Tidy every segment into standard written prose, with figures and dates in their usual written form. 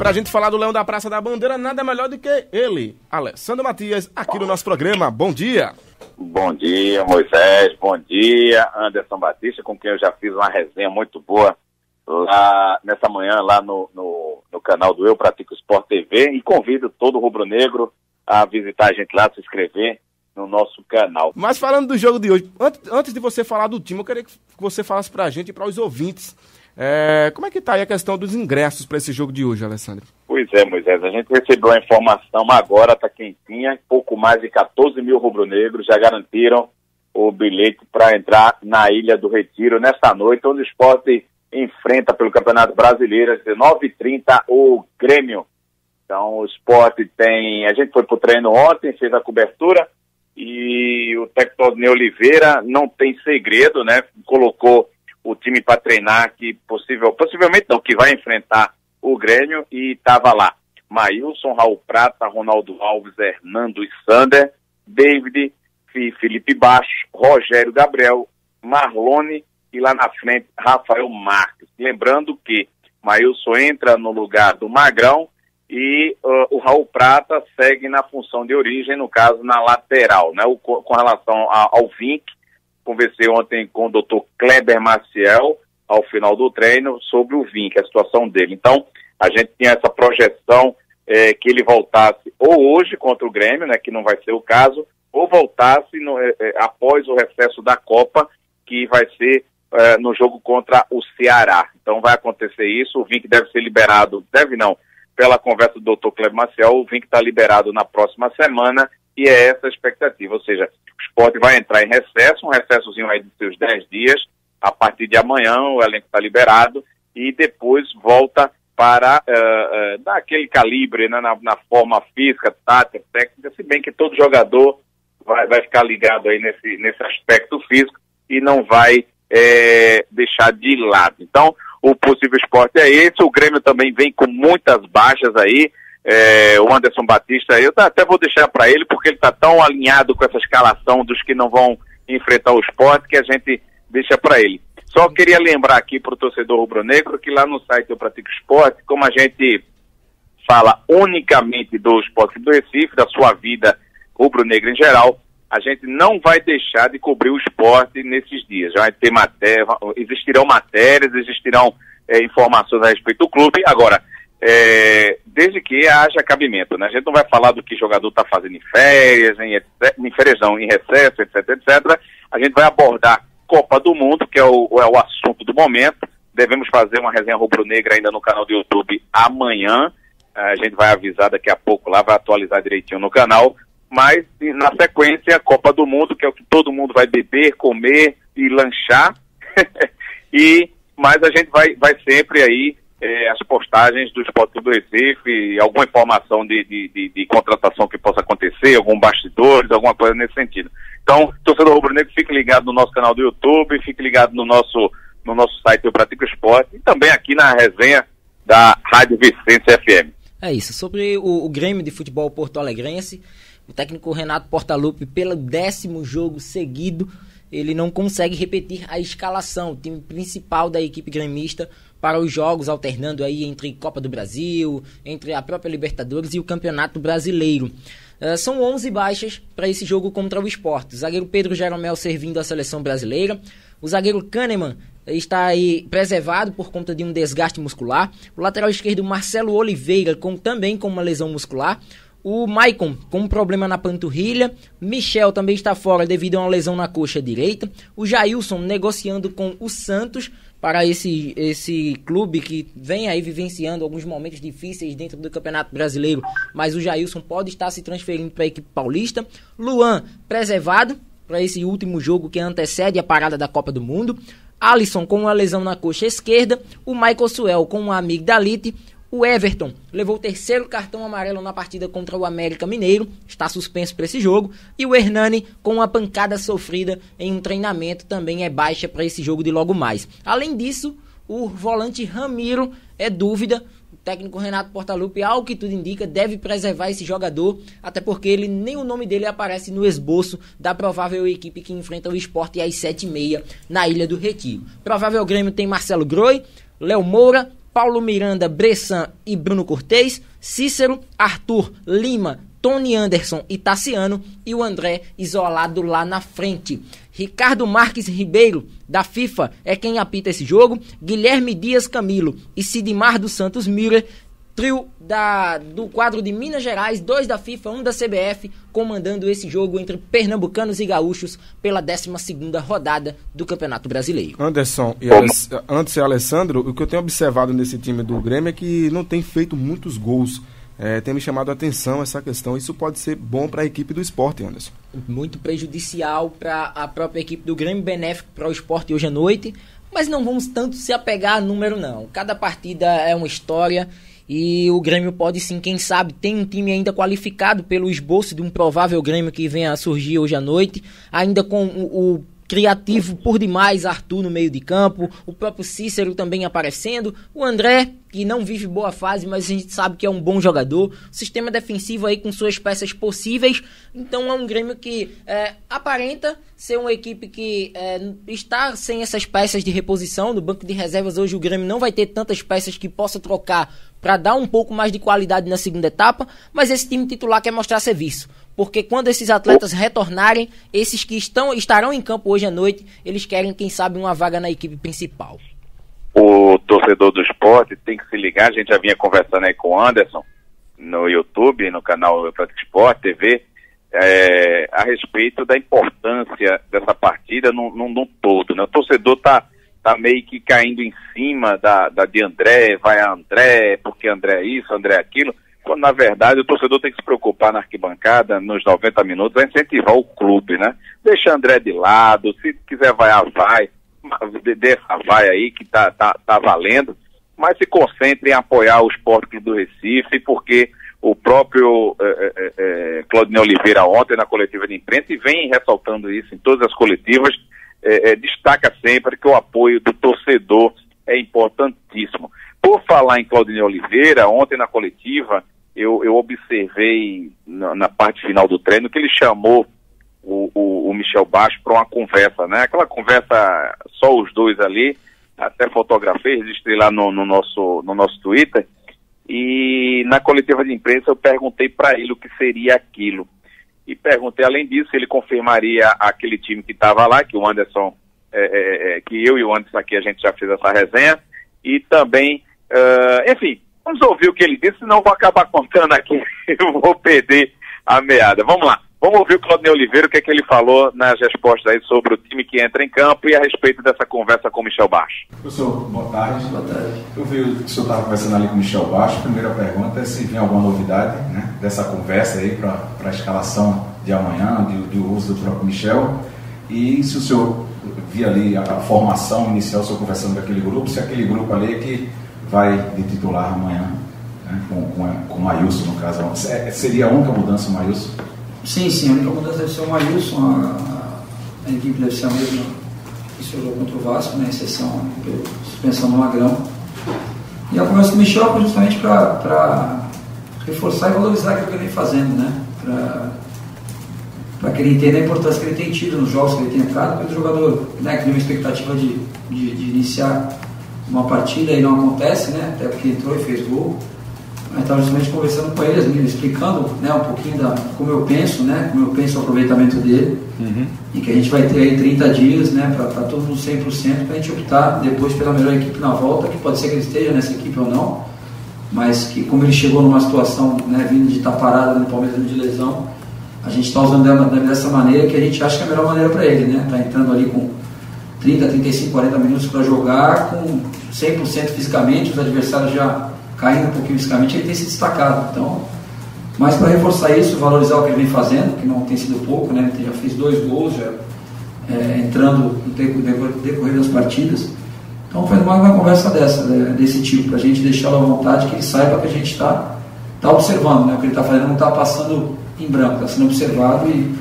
pra gente falar do Leão da Praça da Bandeira, nada melhor do que ele, Alessandro Matias, aqui no nosso programa. Bom dia. Bom dia, Moisés. Bom dia, Anderson Batista, com quem eu já fiz uma resenha muito boa lá nessa manhã, lá no canal do Eu Pratico Sport TV, e convido todo rubro-negro a visitar a gente lá, se inscrever no nosso canal. Mas falando do jogo de hoje, antes de você falar do time, eu queria que você falasse pra gente e para os ouvintes, como é que tá aí a questão dos ingressos para esse jogo de hoje, Alessandro? Pois é, Moisés, a gente recebeu a informação agora, tá quentinha, pouco mais de 14 mil rubro-negros já garantiram o bilhete para entrar na Ilha do Retiro nesta noite, onde o Sport enfrenta pelo Campeonato Brasileiro às 19h30 o Grêmio. Então o Sport a gente foi pro treino ontem, fez a cobertura, e o técnico Odinei Oliveira não tem segredo, né? Colocou o time para treinar, que possivelmente não, que vai enfrentar o Grêmio, e estava lá Maílson, Raul Prata, Ronaldo Alves, Hernando e Sander, David, Felipe Baixo, Rogério Gabriel, Marlone e lá na frente Rafael Marques. Lembrando que Maílson entra no lugar do Magrão e o Raul Prata segue na função de origem, no caso na lateral, né? Com relação ao Vink, conversei ontem com o Dr. Kleber Maciel, ao final do treino, sobre o Vink, a situação dele. Então, a gente tinha essa projeção que ele voltasse ou hoje contra o Grêmio, né, que não vai ser o caso, ou voltasse após o recesso da Copa, que vai ser no jogo contra o Ceará. Então vai acontecer isso, o Vink deve ser liberado, pela conversa do Dr. Kleber Maciel, o Vink está liberado na próxima semana, e é essa a expectativa, ou seja, o Sport vai entrar em recesso, um recessozinho aí de seus 10 dias, a partir de amanhã o elenco está liberado, e depois volta para dar aquele calibre, né, na forma física, tática, técnica, se bem que todo jogador vai ficar ligado aí nesse aspecto físico e não vai deixar de lado. Então, o possível Sport é esse. O Grêmio também vem com muitas baixas aí. O Anderson Batista, eu até vou deixar para ele, porque ele está tão alinhado com essa escalação dos que não vão enfrentar o Sport, que a gente deixa para ele. Só queria lembrar aqui para o torcedor rubro-negro que lá no site Eu Pratico Sport, como a gente fala unicamente do Sport do Recife, da sua vida rubro-negra em geral, a gente não vai deixar de cobrir o esporte nesses dias. Já vai ter existirão matérias, existirão informações a respeito do clube. Agora, desde que haja cabimento, né? A gente não vai falar do que o jogador está fazendo em férias, em recesso, etc. A gente vai abordar Copa do Mundo, que é o assunto do momento. Devemos fazer uma resenha rubro-negra ainda no canal do YouTube amanhã. A gente vai avisar daqui a pouco lá, vai atualizar direitinho no canal. Mas, na sequência, a Copa do Mundo, que é o que todo mundo vai beber, comer e lanchar. Mas a gente vai sempre aí, as postagens do Sport do Recife, alguma informação de contratação que possa acontecer, algum bastidores, alguma coisa nesse sentido. Então, torcedor rubro-negro, fique ligado no nosso canal do YouTube, fique ligado no nosso site Eu Pratico Esporte, e também aqui na resenha da Rádio Vicência FM. É isso, sobre o Grêmio de Futebol Porto Alegrense, o técnico Renato Portaluppi, pelo 10º jogo seguido, ele não consegue repetir a escalação, o time principal da equipe gremista para os jogos, alternando aí entre Copa do Brasil, entre a própria Libertadores e o Campeonato Brasileiro. São 11 baixas para esse jogo contra o Sport. O zagueiro Pedro Jeromel servindo a seleção brasileira. O zagueiro Kahneman está aí preservado por conta de um desgaste muscular. O lateral esquerdo Marcelo Oliveira também com uma lesão muscular. O Maicon com um problema na panturrilha. Michel também está fora devido a uma lesão na coxa direita. O Jailson negociando com o Santos para esse clube que vem aí vivenciando alguns momentos difíceis dentro do Campeonato Brasileiro, mas o Jailson pode estar se transferindo para a equipe paulista. Luan preservado para esse último jogo que antecede a parada da Copa do Mundo. Alisson com uma lesão na coxa esquerda. O Michael Suel com uma amigdalite. O Everton levou o 3º cartão amarelo na partida contra o América Mineiro, está suspenso para esse jogo. E o Hernani, com uma pancada sofrida em um treinamento, também é baixa para esse jogo de logo mais. Além disso, o volante Ramiro é dúvida. O técnico Renato Portaluppi, ao que tudo indica, deve preservar esse jogador, até porque nem o nome dele aparece no esboço da provável equipe que enfrenta o Sport às 7h30 na Ilha do Retiro. Provável Grêmio tem Marcelo Groi, Léo Moura, Paulo Miranda, Bressan e Bruno Cortez, Cícero, Arthur, Lima, Tony Anderson e Tassiano, e o André isolado lá na frente. Ricardo Marques Ribeiro, da FIFA, é quem apita esse jogo. Guilherme Dias Camilo e Sidmar dos Santos Müller, trio do quadro de Minas Gerais, 2 da FIFA, 1 da CBF, comandando esse jogo entre pernambucanos e gaúchos pela 12ª rodada do Campeonato Brasileiro. Anderson e antes e Alessandro, o que eu tenho observado nesse time do Grêmio é que não tem feito muitos gols. Tem me chamado a atenção essa questão. Isso pode ser bom para a equipe do Sport, Anderson? Muito prejudicial para a própria equipe do Grêmio, benéfico para o Sport hoje à noite, mas não vamos tanto se apegar a número não. Cada partida é uma história e o Grêmio pode sim, quem sabe, tem um time ainda qualificado pelo esboço de um provável Grêmio que venha a surgir hoje à noite, ainda com o criativo por demais Arthur no meio de campo, o próprio Cícero também aparecendo, o André, que não vive boa fase, mas a gente sabe que é um bom jogador, o sistema defensivo aí com suas peças possíveis, então é um Grêmio que aparenta ser uma equipe que está sem essas peças de reposição. No banco de reservas hoje o Grêmio não vai ter tantas peças que possa trocar para dar um pouco mais de qualidade na segunda etapa, mas esse time titular quer mostrar serviço, porque quando esses atletas retornarem, esses que estarão em campo hoje à noite, eles querem, quem sabe, uma vaga na equipe principal. O torcedor do Sport tem que se ligar, a gente já vinha conversando aí com o Anderson no YouTube, no canal Prática Sport TV, a respeito da importância dessa partida num todo, né? O torcedor tá meio que caindo em cima de André, vai a André, porque André é isso, André é aquilo, quando na verdade o torcedor tem que se preocupar na arquibancada, nos 90 minutos, a incentivar o clube, né? Deixa André de lado, se quiser vaiar, vai, dessa vai aí que tá valendo, mas se concentre em apoiar o Sport Clube do Recife, porque o próprio Claudinei Oliveira ontem na coletiva de imprensa, e vem ressaltando isso em todas as coletivas, destaca sempre que o apoio do torcedor é importantíssimo. Por falar em Claudinei Oliveira, ontem na coletiva eu observei na parte final do treino que ele chamou o Michel Bacho para uma conversa, né? Aquela conversa só os dois ali, até fotografei, registrei lá no nosso Twitter, e na coletiva de imprensa eu perguntei para ele o que seria aquilo. E perguntei, além disso, se ele confirmaria aquele time que estava lá, que o Anderson, que eu e o Anderson aqui, a gente já fez essa resenha, e também, enfim, vamos ouvir o que ele disse, senão eu vou acabar contando aqui, eu vou perder a meada. Vamos lá, vamos ouvir o Claudinei Oliveira, o que é que ele falou nas respostas aí sobre o time que entra em campo e a respeito dessa conversa com o Michel Bacho. Professor, boa tarde. Boa tarde. Eu vi que o senhor estava conversando ali com o Michel Bacho. A primeira pergunta é se vem alguma novidade, né, dessa conversa aí para a escalação de amanhã, de uso do próprio Michel, e se o senhor via ali a formação inicial, o senhor conversando com aquele grupo, se aquele grupo ali é que vai de titular amanhã, né, com o Maílson, no caso. Seria a única mudança o Maílson? Sim, a única mudança deve ser o Maílson, a equipe deve ser a mesma que se jogou contra o Vasco, né, exceção pela suspensão do Magrão. E a conversa com o Michel foi justamente para reforçar e valorizar aquilo que ele vem fazendo, né, para que ele entenda a importância que ele tem tido nos jogos que ele tem entrado, porque o jogador, né, que tem uma expectativa de iniciar uma partida e não acontece, né, até porque entrou e fez gol. Mas estava justamente conversando com ele, explicando, né, um pouquinho como eu penso, né, como eu penso o aproveitamento dele, e que a gente vai ter aí 30 dias, né, para estar todo mundo 100%, para a gente optar depois pela melhor equipe na volta, que pode ser que ele esteja nessa equipe ou não, mas que como ele chegou numa situação, né, vindo de estar parado no Palmeiras de lesão, a gente está usando dessa maneira que a gente acha que é a melhor maneira para ele, né, tá entrando ali com 30, 35, 40 minutos para jogar, com 100% fisicamente, os adversários já caindo um pouquinho fisicamente, ele tem se destacado. Então, mas para reforçar isso, valorizar o que ele vem fazendo, que não tem sido pouco, né? Ele já fez 2 gols, já entrando no decorrer das partidas. Então foi mais uma conversa desse tipo, para a gente deixá-lo à vontade, que ele saiba que a gente está observando, né? O que ele está fazendo não está passando em branco, está sendo observado, e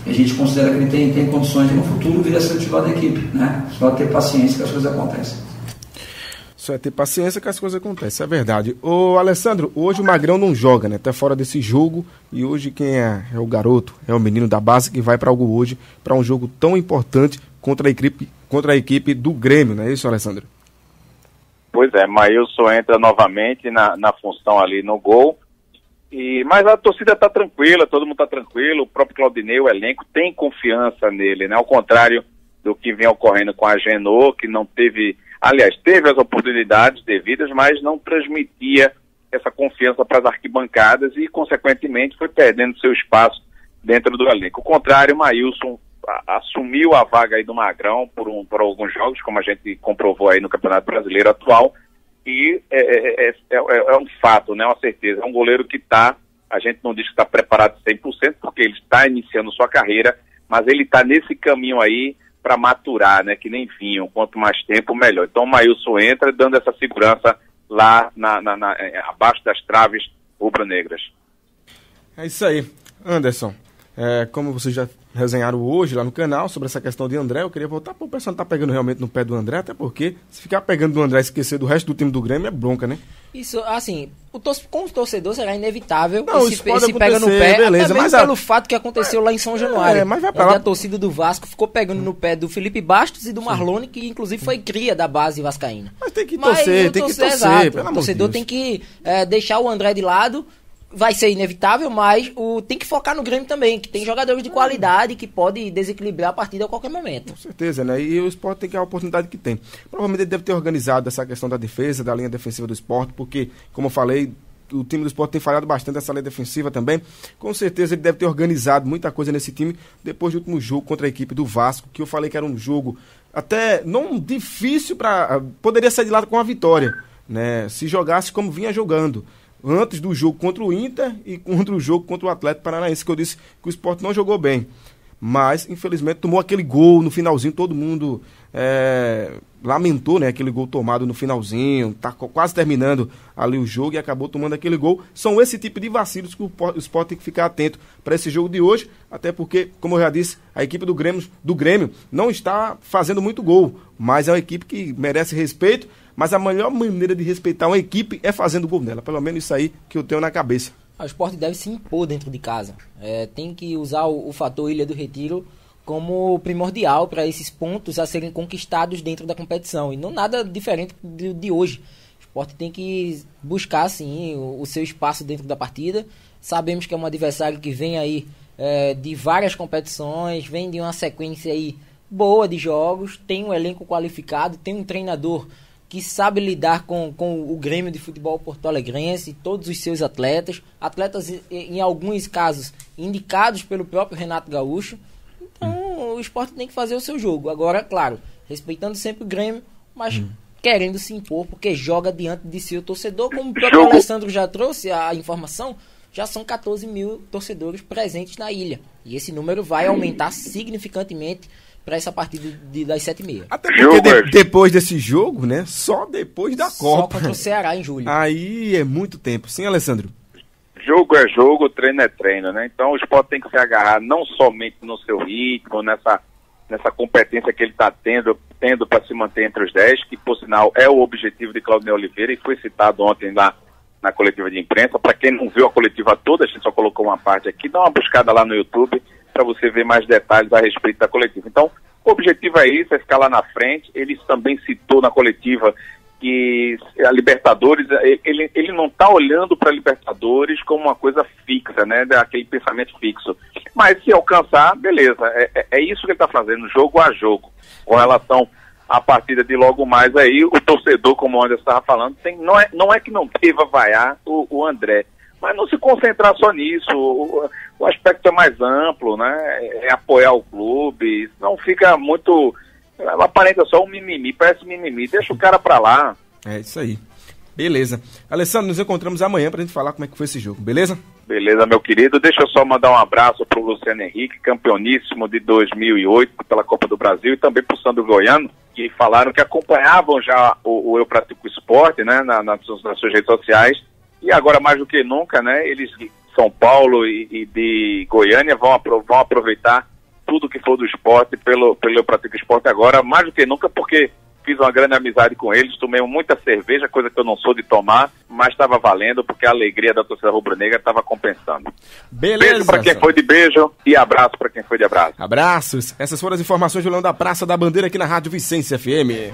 a gente considera que ele tem condições de no futuro vir a ser titular da equipe, né? Só ter paciência que as coisas acontecem. Só é ter paciência que as coisas acontecem, é verdade. Ô Alessandro, hoje o Magrão não joga, né? Tá fora desse jogo, e hoje quem é o garoto, é o menino da base que vai para algo hoje, para um jogo tão importante contra a equipe do Grêmio, não é isso, Alessandro? Pois é, Maílson entra novamente na função ali no gol. Mas a torcida está tranquila, todo mundo está tranquilo, o próprio Claudinei, o elenco, tem confiança nele, né? Ao contrário do que vem ocorrendo com a Genô, que não teve, aliás, teve as oportunidades devidas, mas não transmitia essa confiança para as arquibancadas e, consequentemente, foi perdendo seu espaço dentro do elenco. Ao contrário, o Maílson assumiu a vaga aí do Magrão por alguns jogos, como a gente comprovou aí no Campeonato Brasileiro atual, e é um fato, né, uma certeza. É um goleiro que a gente não diz que está preparado 100%, porque ele está iniciando sua carreira, mas ele está nesse caminho aí para maturar, né, que nem vinho. Quanto mais tempo, melhor. Então o Maílson entra dando essa segurança lá abaixo das traves rubro-negras. É isso aí. Anderson, como vocês já resenharam hoje lá no canal sobre essa questão de André, eu queria voltar para o pessoal não tá pegando realmente no pé do André, até porque se ficar pegando do André e esquecer do resto do time do Grêmio é bronca, né? Isso, assim, com o torcedor será inevitável. Não, se pega no pé, beleza, mas pelo fato que aconteceu lá em São Januário. Mas vai pra lá. A torcida do Vasco ficou pegando no pé do Felipe Bastos e do Marlone, que inclusive foi cria da base vascaína. Mas tem que torcer, exato. O torcedor tem que deixar o André de lado. Vai ser inevitável, mas tem que focar no Grêmio também, que tem jogadores de qualidade que pode desequilibrar a partida a qualquer momento. Com certeza, né? E o Sport tem que a oportunidade que tem. Provavelmente ele deve ter organizado essa questão da defesa, da linha defensiva do Sport, porque, como eu falei, o time do Sport tem falhado bastante nessa linha defensiva também. Com certeza ele deve ter organizado muita coisa nesse time depois do último jogo contra a equipe do Vasco, que eu falei que era um jogo até não difícil poderia sair de lá com a vitória, né? Se jogasse como vinha jogando antes do jogo contra o Inter e contra o jogo contra o Atlético Paranaense, que eu disse que o Sport não jogou bem. Mas, infelizmente, tomou aquele gol no finalzinho, todo mundo lamentou, né, aquele gol tomado no finalzinho, tá quase terminando ali o jogo e acabou tomando aquele gol. São esse tipo de vacilos que o Sport tem que ficar atento para esse jogo de hoje, até porque, como eu já disse, a equipe do Grêmio não está fazendo muito gol, mas é uma equipe que merece respeito. Mas a melhor maneira de respeitar uma equipe é fazendo gol nela. Pelo menos isso aí que eu tenho na cabeça. O Sport deve se impor dentro de casa. Tem que usar o fator Ilha do Retiro como primordial para esses pontos a serem conquistados dentro da competição. E não nada diferente de hoje. O Sport tem que buscar, sim, o seu espaço dentro da partida. Sabemos que é um adversário que vem aí de várias competições, vem de uma sequência aí boa de jogos, tem um elenco qualificado, tem um treinador que sabe lidar com o Grêmio de Futebol porto-alegrense, todos os seus atletas, em alguns casos indicados pelo próprio Renato Gaúcho. Então o Sport tem que fazer o seu jogo. Agora, claro, respeitando sempre o Grêmio, mas querendo se impor, porque joga diante de seu torcedor, como o próprio Alessandro já trouxe a informação, já são 14 mil torcedores presentes na ilha. E esse número vai aumentar significantemente para essa partida das 7h30. Até porque depois desse jogo, né? Só depois da Copa. Só contra o Ceará em julho. Aí é muito tempo. Sim, Alessandro? Jogo é jogo, treino é treino, né? Então o Sport tem que se agarrar não somente no seu ritmo, nessa competência que ele está tendo para se manter entre os 10, que por sinal é o objetivo de Claudinei Oliveira e foi citado ontem lá na coletiva de imprensa. Para quem não viu a coletiva toda, a gente só colocou uma parte aqui, dá uma buscada lá no YouTube para você ver mais detalhes a respeito da coletiva. Então, o objetivo é isso, é ficar lá na frente. Ele também citou na coletiva que a Libertadores, ele não está olhando para a Libertadores como uma coisa fixa, né, aquele pensamento fixo. Mas se alcançar, beleza, é isso que ele está fazendo, jogo a jogo. Com relação à partida de logo mais aí, o torcedor, como o Anderson estava falando, não é que não deva vaiar o André, mas não se concentrar só nisso. O aspecto é mais amplo, né? É apoiar o clube. Não fica muito... Aparenta só um mimimi, parece mimimi. Deixa o cara pra lá. É isso aí. Beleza. Alessandro, nos encontramos amanhã pra gente falar como é que foi esse jogo, beleza? Beleza, meu querido. Deixa eu só mandar um abraço pro Luciano Henrique, campeoníssimo de 2008 pela Copa do Brasil, e também pro Sandro Goiano, que falaram que acompanhavam já o Eu Pratico Esporte, né? Nas suas redes sociais. E agora, mais do que nunca, né, eles de São Paulo e de Goiânia vão aproveitar tudo que for do esporte pelo Eu Pratico Esporte agora, mais do que nunca, porque fiz uma grande amizade com eles, tomei muita cerveja, coisa que eu não sou de tomar, mas estava valendo, porque a alegria da torcida rubro-negra estava compensando. Beleza. Beijo para quem foi de beijo e abraço para quem foi de abraço. Abraços. Essas foram as informações do Leão da Praça da Bandeira aqui na Rádio Vicência FM.